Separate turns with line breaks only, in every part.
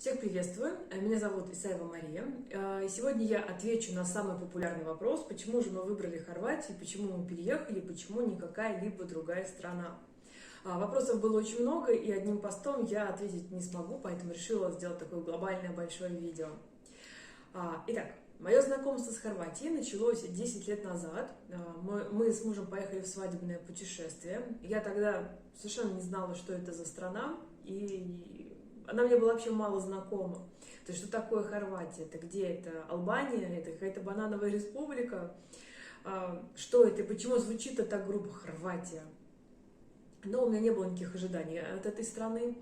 Всех приветствую, меня зовут Исаева Мария. Сегодня я отвечу на самый популярный вопрос, почему же мы выбрали Хорватию, почему мы переехали, почему не какая-либо другая страна. Вопросов было очень много, и одним постом я ответить не смогу, поэтому решила сделать такое глобальное большое видео. Итак, мое знакомство с Хорватией началось 10 лет назад. Мы с мужем поехали в свадебное путешествие. Я тогда совершенно не знала, что это за страна, и она мне была вообще мало знакома. То есть, что такое Хорватия? Это где? Это Албания? Это какая-то банановая республика? Что это? И почему звучит это так грубо Хорватия? Но у меня не было никаких ожиданий от этой страны.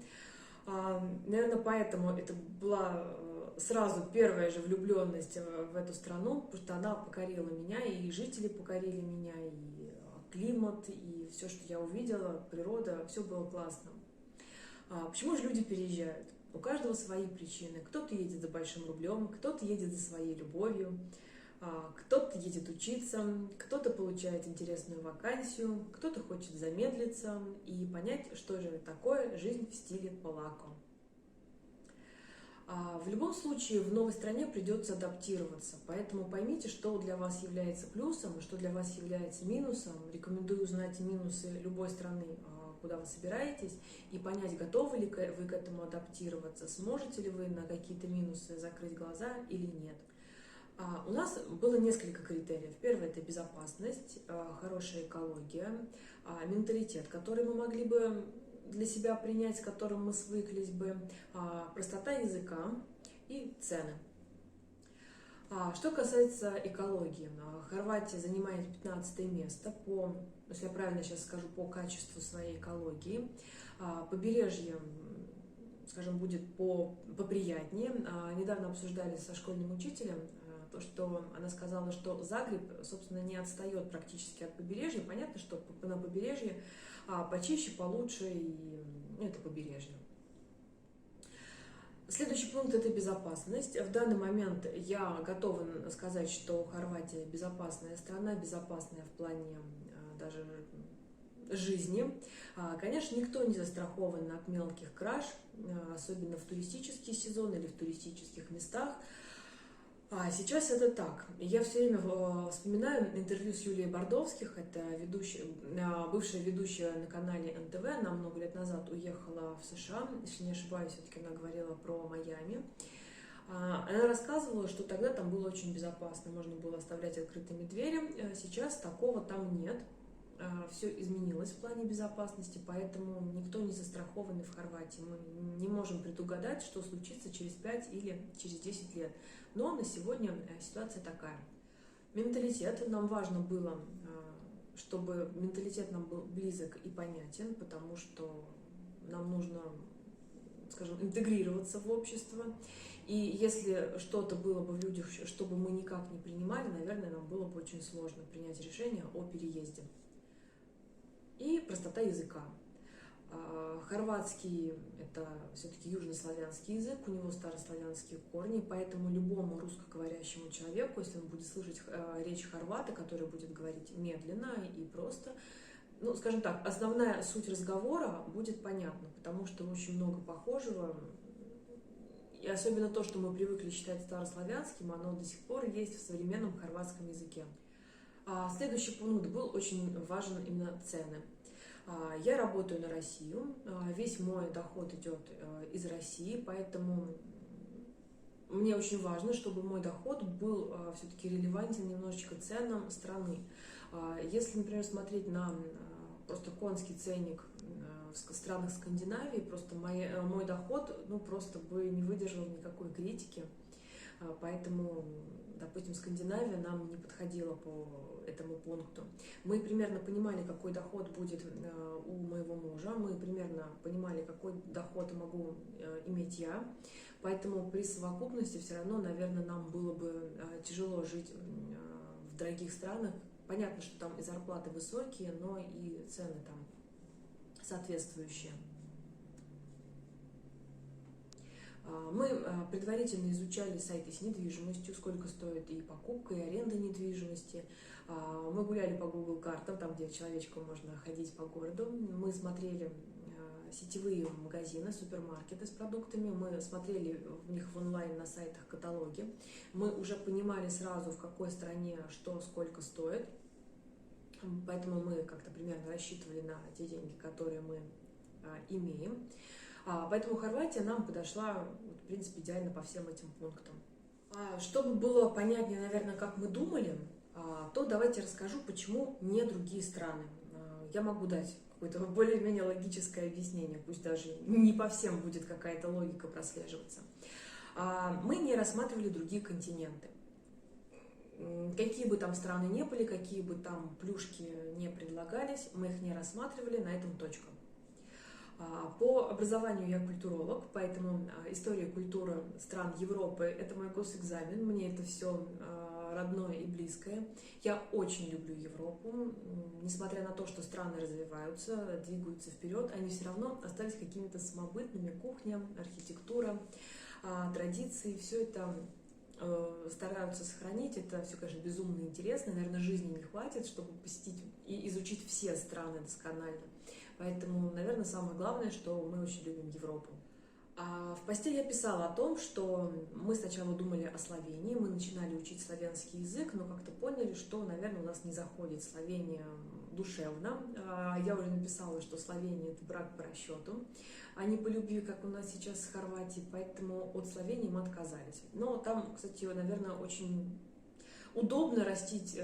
Наверное, поэтому это была сразу первая же влюбленность в эту страну, потому что она покорила меня, и жители покорили меня, и климат, и все, что я увидела, природа, все было классно. Почему же люди переезжают? У каждого свои причины. Кто-то едет за большим рублем, кто-то едет за своей любовью, кто-то едет учиться, кто-то получает интересную вакансию, кто-то хочет замедлиться и понять, что же такое жизнь в стиле полако. В любом случае в новой стране придется адаптироваться, поэтому поймите, что для вас является плюсом, что для вас является минусом. Рекомендую узнать минусы любой страны, куда вы собираетесь, и понять, готовы ли вы к этому адаптироваться, сможете ли вы на какие-то минусы закрыть глаза или нет. У нас было несколько критериев. Первое – это безопасность, хорошая экология, менталитет, который мы могли бы для себя принять, с которым мы свыклись бы, простота языка и цены. Что касается экологии, Хорватия занимает 15 место по, если я правильно сейчас скажу, по качеству своей экологии. Побережье, скажем, будет поприятнее. Недавно обсуждали со школьным учителем то, что она сказала, что Загреб, собственно, не отстает практически от побережья. Понятно, что на побережье почище, получше, и это побережье. Следующий пункт – это безопасность. В данный момент я готова сказать, что Хорватия безопасная страна, безопасная в плане даже жизни. Конечно, никто не застрахован от мелких краж, особенно в туристический сезон или в туристических местах. Сейчас это так. Я все время вспоминаю интервью с Юлией Бардовских, это бывшая ведущая на канале НТВ, она много лет назад уехала в США, если не ошибаюсь, все-таки она говорила про Майами. Она рассказывала, что тогда там было очень безопасно, можно было оставлять открытыми двери, сейчас такого там нет. Все изменилось в плане безопасности, поэтому никто не застрахованный в Хорватии. Мы не можем предугадать, что случится через 5 или через 10 лет. Но на сегодня ситуация такая. Менталитет. Нам важно было, чтобы менталитет нам был близок и понятен, потому что нам нужно, скажем, интегрироваться в общество. И если что-то было бы в людях, чтобы мы никак не принимали, наверное, нам было бы очень сложно принять решение о переезде. И простота языка. Хорватский – это все-таки южнославянский язык, у него старославянские корни, поэтому любому русскоговорящему человеку, если он будет слышать речь хорвата, который будет говорить медленно и просто, ну, скажем так, основная суть разговора будет понятна, потому что очень много похожего, и особенно то, что мы привыкли считать старославянским, оно до сих пор есть в современном хорватском языке. Следующий пункт был очень важен именно цены. Я работаю на Россию, весь мой доход идет из России, поэтому мне очень важно, чтобы мой доход был все-таки релевантен немножечко ценам страны. Если, например, смотреть на просто конский ценник в странах Скандинавии, просто мой доход просто бы не выдержал никакой критики, поэтому, допустим, Скандинавия нам не подходила по этому пункту. Мы примерно понимали, какой доход будет у моего мужа, мы примерно понимали, какой доход могу иметь я, поэтому при совокупности все равно, наверное, нам было бы тяжело жить в дорогих странах. Понятно, что там и зарплаты высокие, но и цены там соответствующие. Мы предварительно изучали сайты с недвижимостью, сколько стоит и покупка, и аренда недвижимости. Мы гуляли по Google картам, там, где человечком можно ходить по городу. Мы смотрели сетевые магазины, супермаркеты с продуктами, мы смотрели в них в онлайн на сайтах каталоги, мы уже понимали сразу, в какой стране что сколько стоит, поэтому мы как-то примерно рассчитывали на те деньги, которые мы имеем. Поэтому Хорватия нам подошла, в принципе, идеально по всем этим пунктам. Чтобы было понятнее, наверное, как мы думали, то давайте расскажу, почему не другие страны. Я могу дать какое-то более-менее логическое объяснение, пусть даже не по всем будет какая-то логика прослеживаться. Мы не рассматривали другие континенты. Какие бы там страны не были, какие бы там плюшки не предлагались, мы их не рассматривали, на этом точка. По образованию я культуролог, поэтому история и культура стран Европы – это мой госэкзамен, мне это все родное и близкое. Я очень люблю Европу, несмотря на то, что страны развиваются, двигаются вперед, они все равно остались какими-то самобытными: кухня, архитектура, традиции, все это стараются сохранить. Это все, конечно, безумно интересно, наверное, жизни не хватит, чтобы посетить и изучить все страны досконально. Поэтому, наверное, самое главное, что мы очень любим Европу. В посте я писала о том, что мы сначала думали о Словении, мы начинали учить славянский язык, но как-то поняли, что, наверное, у нас не заходит Словения душевно. Я уже написала, что Словения – это брак по расчету, а не по любви, как у нас сейчас с Хорватией, поэтому от Словении мы отказались. Но там, кстати, наверное, очень удобно растить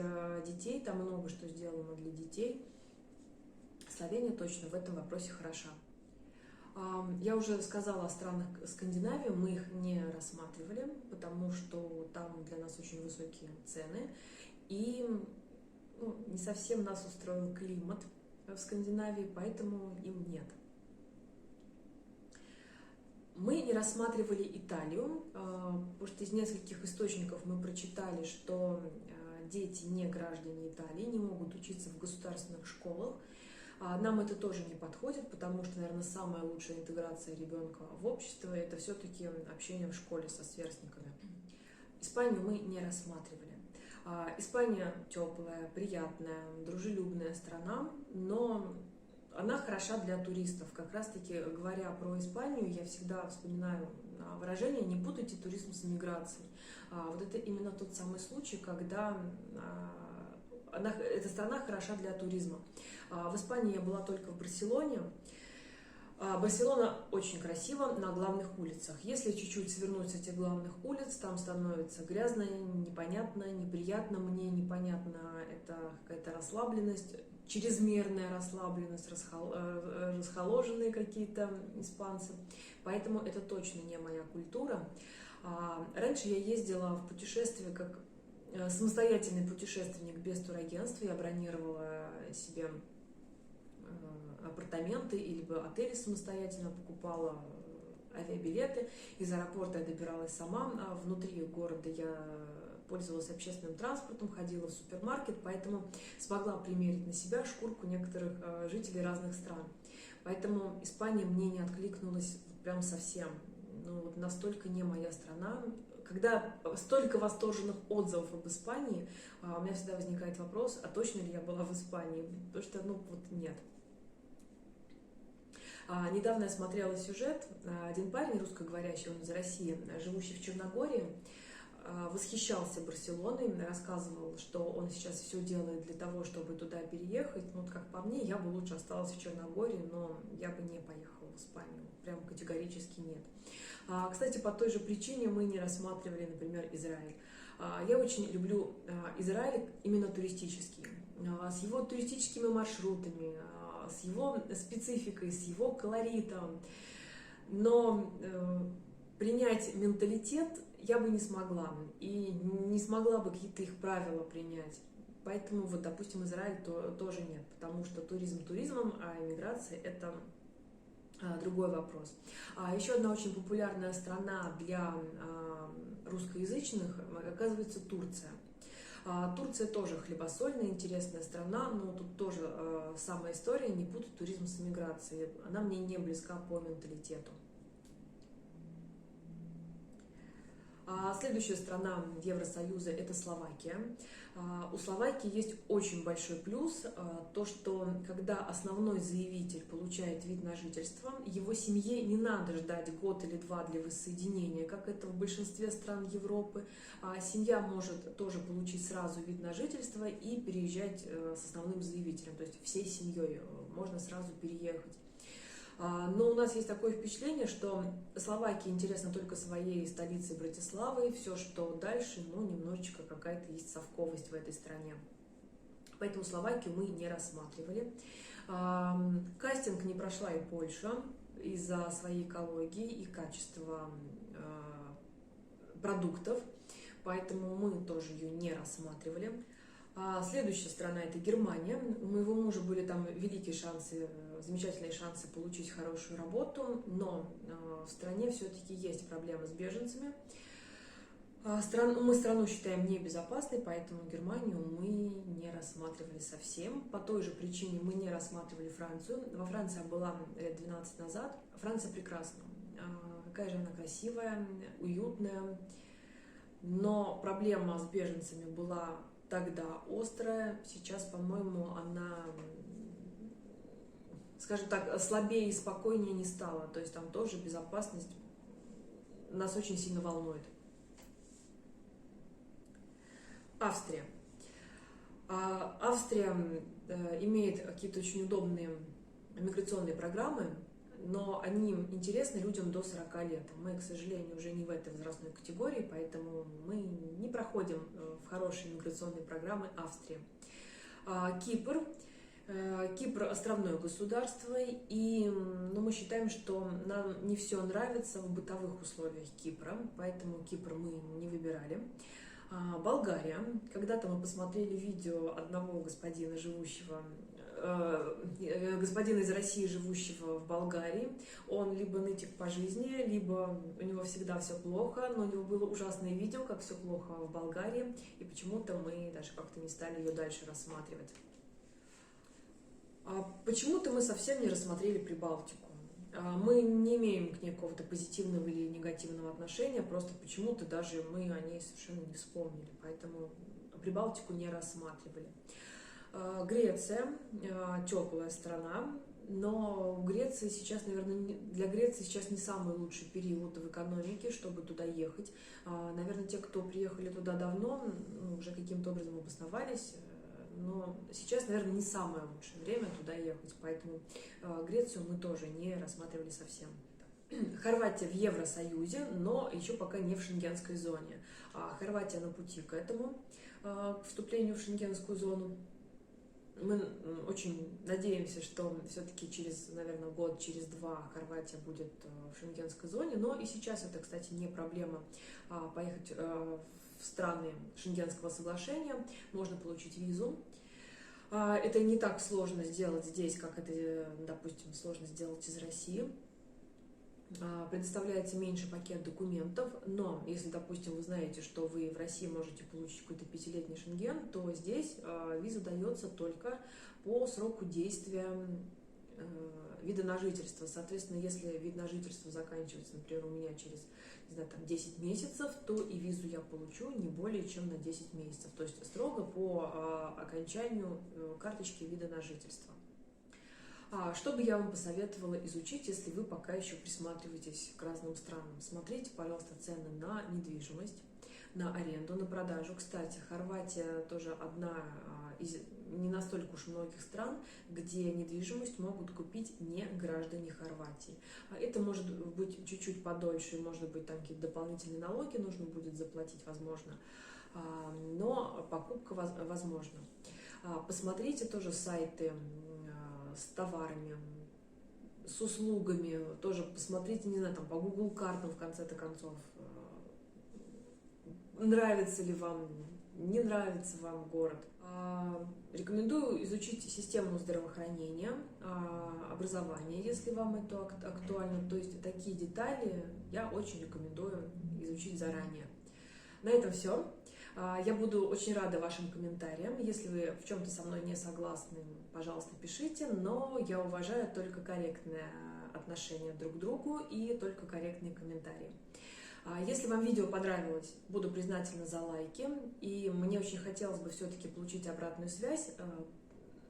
детей, там много что сделано для детей. Словения точно в этом вопросе хороша. Я уже сказала о странах Скандинавии, мы их не рассматривали, потому что там для нас очень высокие цены, и не совсем нас устроил климат в Скандинавии, поэтому им нет. Мы не рассматривали Италию, потому что из нескольких источников мы прочитали, что дети не граждане Италии не могут учиться в государственных школах. Нам это тоже не подходит, потому что, наверное, самая лучшая интеграция ребенка в общество – это все-таки общение в школе со сверстниками. Испанию мы не рассматривали. Испания теплая, приятная, дружелюбная страна, но она хороша для туристов. Как раз-таки, говоря про Испанию, я всегда вспоминаю выражение «не путайте туризм с миграцией». Вот это именно тот самый случай, когда эта страна хороша для туризма. В Испании я была только в Барселоне. Барселона очень красива на главных улицах. Если чуть-чуть свернуть с этих главных улиц, там становится грязно, непонятно, неприятно мне, непонятно, это какая-то расслабленность, чрезмерная расслабленность, расхоложенные какие-то испанцы. Поэтому это точно не моя культура. Раньше я ездила в путешествие как самостоятельный путешественник без турагентства. Я бронировала себе апартаменты или отели самостоятельно, покупала авиабилеты. Из аэропорта я добиралась сама. Внутри города я пользовалась общественным транспортом, ходила в супермаркет, поэтому смогла примерить на себя шкурку некоторых жителей разных стран. Поэтому Испания мне не откликнулась прям совсем. Ну, вот настолько не моя страна. Когда столько восторженных отзывов об Испании, у меня всегда возникает вопрос, а точно ли я была в Испании? Потому что, вот нет. Недавно я смотрела сюжет, один парень русскоговорящий, он из России, живущий в Черногории, восхищался Барселоной, рассказывал, что он сейчас все делает для того, чтобы туда переехать. Ну, вот как по мне, я бы лучше осталась в Черногории, но я бы не поехала в Испанию, прям категорически нет. Кстати, по той же причине мы не рассматривали, например, Израиль. Я очень люблю Израиль именно туристический, с его туристическими маршрутами, с его спецификой, с его колоритом. Но принять менталитет я бы не смогла, и не смогла бы какие-то их правила принять. Поэтому, вот, допустим, Израиль тоже нет, потому что туризм туризмом, а иммиграция – это другой вопрос. Еще одна очень популярная страна для русскоязычных, оказывается, Турция. Турция тоже хлебосольная, интересная страна, но тут тоже самая история, не путать туризм с иммиграцией. Она мне не близка по менталитету. Следующая страна Евросоюза – это Словакия. У Словакии есть очень большой плюс, то, что когда основной заявитель получает вид на жительство, его семье не надо ждать год или два для воссоединения, как это в большинстве стран Европы. Семья может тоже получить сразу вид на жительство и переезжать с основным заявителем, то есть всей семьей можно сразу переехать. Но у нас есть такое впечатление, что Словакия интересна только своей столицей Братиславой, все, что дальше, ну, немножечко какая-то есть совковость в этой стране. Поэтому Словакию мы не рассматривали. Кастинг не прошла и Польша из-за своей экологии и качества продуктов, поэтому мы тоже ее не рассматривали. Следующая страна – это Германия. У моего мужа были там великие шансы, замечательные шансы получить хорошую работу, но в стране все-таки есть проблемы с беженцами. Мы страну считаем небезопасной, поэтому Германию мы не рассматривали совсем. По той же причине мы не рассматривали Францию. Во Франции я была лет 12 назад. Франция прекрасна. Какая же она красивая, уютная. Но проблема с беженцами была тогда острая, сейчас, по-моему, она, скажем так, слабее и спокойнее не стала. То есть там тоже безопасность нас очень сильно волнует. Австрия. Австрия имеет какие-то очень удобные миграционные программы, но они интересны людям до 40 лет. Мы, к сожалению, уже не в этой возрастной категории, поэтому мы не проходим в хорошие миграционные программы Австрии. Кипр. Кипр островное государство, и мы считаем, что нам не все нравится в бытовых условиях Кипра, поэтому Кипр мы не выбирали. Болгария. Когда-то мы посмотрели видео одного господина, господина из России, живущего в Болгарии. Он либо нытик по жизни, либо у него всегда все плохо, но у него было ужасное видео, как все плохо в Болгарии, и почему-то мы даже как-то не стали ее дальше рассматривать. Почему-то мы совсем не рассмотрели Прибалтику. Мы не имеем к ней какого-то позитивного или негативного отношения, просто почему-то даже мы о ней совершенно не вспомнили, поэтому Прибалтику не рассматривали. Греция – теплая страна, но в Греции сейчас, наверное, для Греции сейчас не самый лучший период в экономике, чтобы туда ехать. Наверное, те, кто приехали туда давно, уже каким-то образом обосновались, но сейчас, наверное, не самое лучшее время туда ехать, поэтому Грецию мы тоже не рассматривали совсем. Хорватия в Евросоюзе, но еще пока не в шенгенской зоне. Хорватия на пути к этому, к вступлению в шенгенскую зону. Мы очень надеемся, что все-таки через, наверное, год, через два Хорватия будет в шенгенской зоне, но и сейчас это, кстати, не проблема поехать в страны Шенгенского соглашения, можно получить визу. Это не так сложно сделать здесь, как это, допустим, сложно сделать из России. Предоставляется меньший пакет документов, но если, допустим, вы знаете, что вы в России можете получить какой-то 5-летний шенген, то здесь виза дается только по сроку действия вида на жительство. Соответственно, если вид на жительство заканчивается, например, у меня через, не знаю, там 10 месяцев, то и визу я получу не более чем на 10 месяцев. То есть строго по окончанию карточки вида на жительство. Что бы я вам посоветовала изучить, если вы пока еще присматриваетесь к разным странам? Смотрите, пожалуйста, цены на недвижимость, на аренду, на продажу. Кстати, Хорватия тоже одна из не настолько уж многих стран, где недвижимость могут купить не граждане Хорватии. Это может быть чуть-чуть подольше, может быть, там какие-то дополнительные налоги нужно будет заплатить, возможно, но покупка возможна. Посмотрите тоже сайты с товарами, с услугами, тоже посмотрите, не знаю, там по Google картам в конце-то концов, нравится ли вам, не нравится вам город. Рекомендую изучить систему здравоохранения, образования, если вам это актуально, то есть такие детали я очень рекомендую изучить заранее. На этом все. Я буду очень рада вашим комментариям. Если вы в чем-то со мной не согласны, пожалуйста, пишите, но я уважаю только корректное отношение друг к другу и только корректные комментарии. Если вам видео понравилось, буду признательна за лайки, и мне очень хотелось бы все-таки получить обратную связь,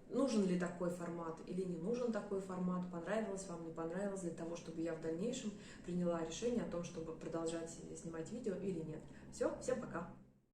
нужен ли такой формат или не нужен такой формат, понравилось вам, не понравилось, для того, чтобы я в дальнейшем приняла решение о том, чтобы продолжать снимать видео или нет. Все, всем пока!